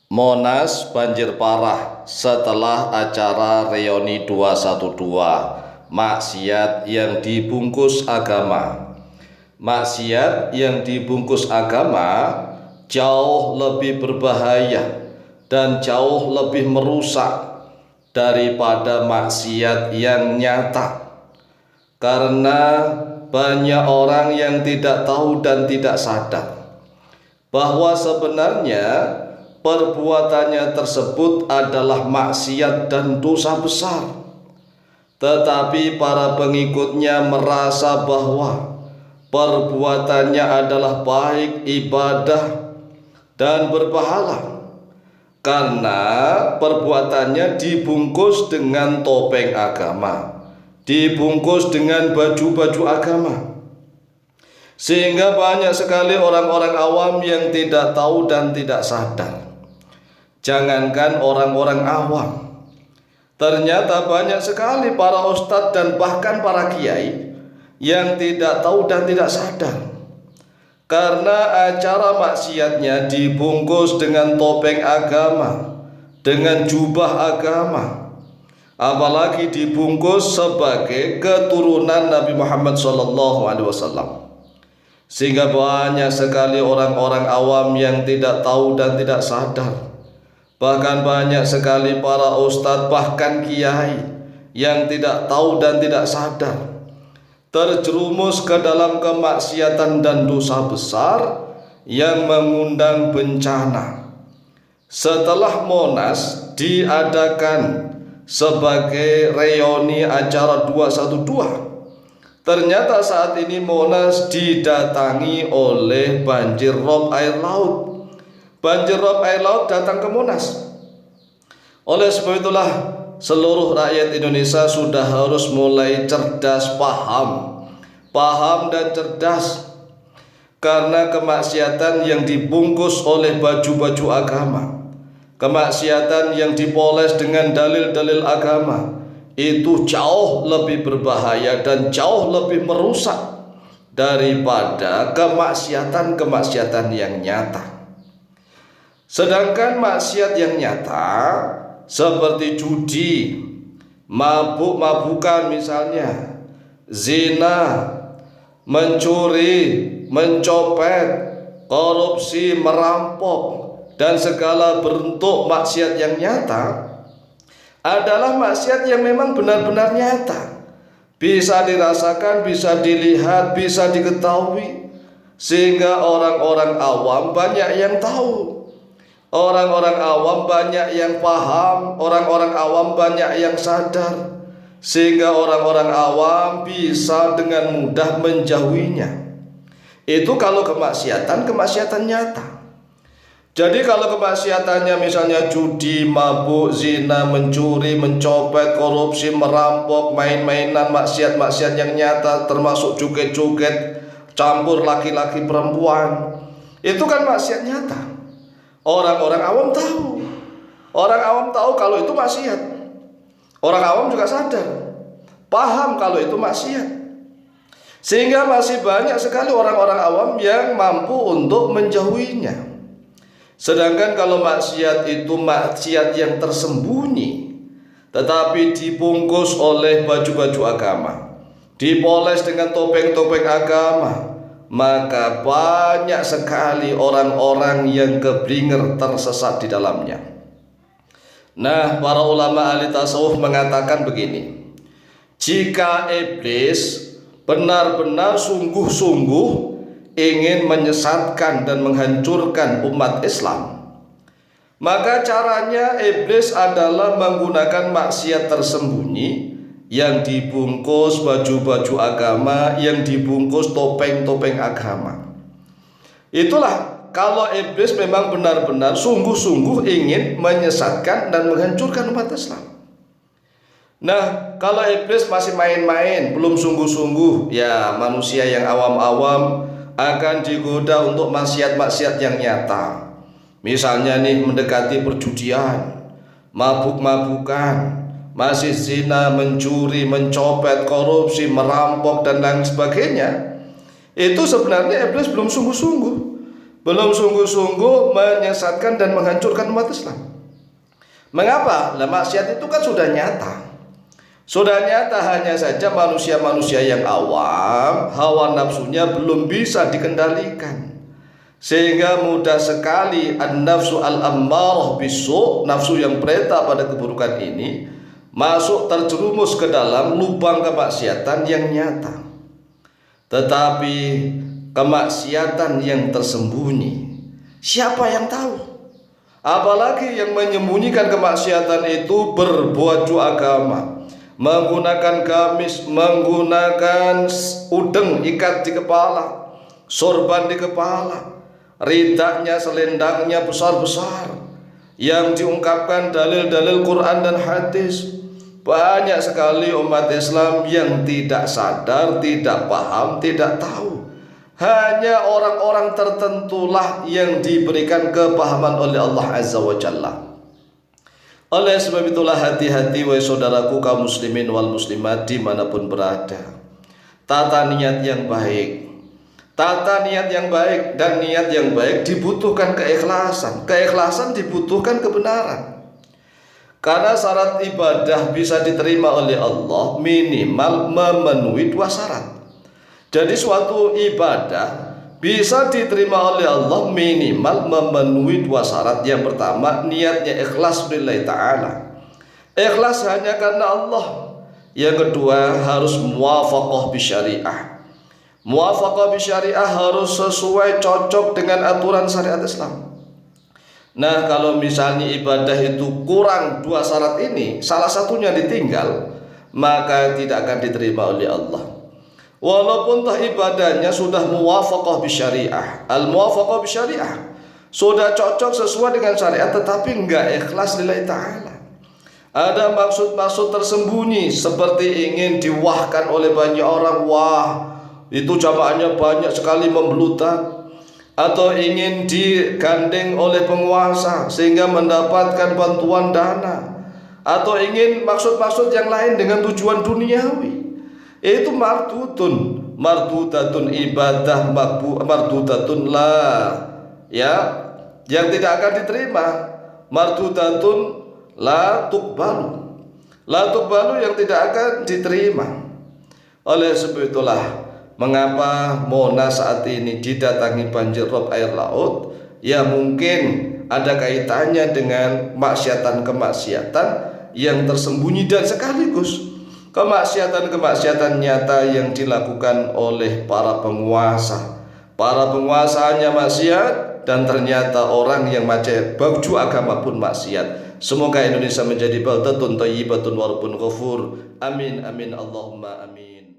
Monas banjir parah setelah acara reuni 212, maksiat yang dibungkus agama. Maksiat yang dibungkus agama jauh lebih berbahaya dan jauh lebih merusak daripada maksiat yang nyata. Karena banyak orang yang tidak tahu dan tidak sadar bahwa sebenarnya perbuatannya tersebut adalah maksiat dan dosa besar. Tetapi para pengikutnya merasa bahwa perbuatannya adalah baik, ibadah, dan berpahala, karena perbuatannya dibungkus dengan topeng agama, dibungkus dengan baju-baju agama. Sehingga banyak sekali orang-orang awam yang tidak tahu dan tidak sadar. Jangankan orang-orang awam, ternyata banyak sekali para ustadz dan bahkan para kiai yang tidak tahu dan tidak sadar. Karena acara maksiatnya dibungkus dengan topeng agama, dengan jubah agama, apalagi dibungkus sebagai keturunan Nabi Muhammad SAW. Sehingga banyak sekali orang-orang awam yang tidak tahu dan tidak sadar. Bahkan banyak sekali para ustadz bahkan kiai yang tidak tahu dan tidak sadar, terjerumus ke dalam kemaksiatan dan dosa besar yang mengundang bencana. Setelah Monas diadakan sebagai reuni acara 212, ternyata saat ini Monas didatangi oleh banjir rob air laut. Banjir rob air laut datang ke Monas. Oleh sebab itulah seluruh rakyat Indonesia sudah harus mulai cerdas, paham dan cerdas. Karena kemaksiatan yang dibungkus oleh baju-baju agama, kemaksiatan yang dipoles dengan dalil-dalil agama, itu jauh lebih berbahaya dan jauh lebih merusak daripada kemaksiatan-kemaksiatan yang nyata. Sedangkan maksiat yang nyata seperti judi, mabuk-mabukan misalnya, zina, mencuri, mencopet, korupsi, merampok, dan segala bentuk maksiat yang nyata adalah maksiat yang memang benar-benar nyata, bisa dirasakan, bisa dilihat, bisa diketahui, sehingga orang-orang awam banyak yang tahu. Orang-orang awam banyak yang paham, orang-orang awam banyak yang sadar, sehingga orang-orang awam bisa dengan mudah menjauhinya. Itu kalau kemaksiatan nyata. Jadi kalau kemaksiatannya misalnya judi, mabuk, zina, mencuri, mencopet, korupsi, merampok, main-mainan, maksiat-maksiat yang nyata, termasuk joget-joget, campur laki-laki perempuan, itu kan maksiat nyata. Orang-orang awam tahu. Orang awam tahu kalau itu maksiat. Orang awam juga sadar, paham kalau itu maksiat. Sehingga masih banyak sekali orang-orang awam yang mampu untuk menjauhinya. Sedangkan kalau maksiat itu maksiat yang tersembunyi, tetapi dibungkus oleh baju-baju agama, dipoles dengan topeng-topeng agama, maka banyak sekali orang-orang yang keblinger tersesat di dalamnya. Nah, para ulama ahli tasawuf mengatakan begini: jika iblis benar-benar sungguh-sungguh ingin menyesatkan dan menghancurkan umat Islam, maka caranya iblis adalah menggunakan maksiat tersembunyi yang dibungkus baju-baju agama, yang dibungkus topeng-topeng agama. Itulah kalau iblis memang benar-benar sungguh-sungguh ingin menyesatkan dan menghancurkan umat Islam. Nah, kalau iblis masih main-main, belum sungguh-sungguh, ya manusia yang awam-awam akan digoda untuk maksiat-maksiat yang nyata. Misalnya nih, mendekati perjudian, mabuk-mabukan, masih zina, mencuri, mencopet, korupsi, merampok, dan lain sebagainya. Itu sebenarnya iblis belum sungguh-sungguh, belum sungguh-sungguh menyesatkan dan menghancurkan umat Islam. Mengapa? Lah maksiat itu kan sudah nyata. Sudah nyata, hanya saja manusia-manusia yang awam hawa nafsunya belum bisa dikendalikan. Sehingga mudah sekali an-nafsu al-ammarah bisu, nafsu yang perintah pada keburukan ini, masuk terjerumus ke dalam lubang kemaksiatan yang nyata. Tetapi kemaksiatan yang tersembunyi, siapa yang tahu? Apalagi yang menyembunyikan kemaksiatan itu berbaju agama, menggunakan gamis, menggunakan udeng ikat di kepala, sorban di kepala, ridaknya, selendangnya besar-besar, yang diungkapkan dalil-dalil Quran dan hadis. Banyak sekali umat Islam yang tidak sadar, tidak paham, tidak tahu. Hanya orang-orang tertentulah yang diberikan kepahaman oleh Allah Azza wa Jalla. Oleh sebab itulah hati-hati wahai saudaraku kaum muslimin wal muslimat dimanapun berada. Tata niat yang baik, tata niat yang baik, dan niat yang baik dibutuhkan keikhlasan. Keikhlasan dibutuhkan kebenaran. Karena syarat ibadah bisa diterima oleh Allah minimal memenuhi 2 syarat. Jadi suatu ibadah bisa diterima oleh Allah minimal memenuhi 2 syarat. Yang pertama, niatnya ikhlas lillahi ta'ala, ikhlas hanya karena Allah. Yang kedua, harus muwafaqah bisyariah. Muwafaqah bisyariah harus sesuai, cocok dengan aturan syariat Islam. Nah, kalau misalnya ibadah itu kurang 2 syarat ini, salah satunya ditinggal, maka tidak akan diterima oleh Allah. Walaupun toh ibadahnya sudah muwafaqah bisyariah, al-muwafaqah bisyariah, sudah cocok sesuai dengan syariat, tetapi enggak ikhlas lillahi ta'ala. Ada maksud-maksud tersembunyi, seperti ingin diwahkan oleh banyak orang, wah itu jamaahnya banyak sekali membeludak, atau ingin digandeng oleh penguasa sehingga mendapatkan bantuan dana, atau ingin maksud-maksud yang lain dengan tujuan duniawi. Itu mardudatun ibadah mardudatun la, ya, yang tidak akan diterima. Mardudatun la tuqbalu, yang tidak akan diterima. Oleh sebab itulah mengapa Monas saat ini didatangi banjir rob air laut, ya mungkin ada kaitannya dengan maksiatan-kemaksiatan yang tersembunyi dan sekaligus kemaksiatan-kemaksiatan nyata yang dilakukan oleh para penguasa. Para penguasa hanya maksiat, dan ternyata orang yang pakai baju agama pun maksiat. Semoga Indonesia menjadi baldatun thayyibatun wa rabbun ghafur. Amin amin Allahumma amin.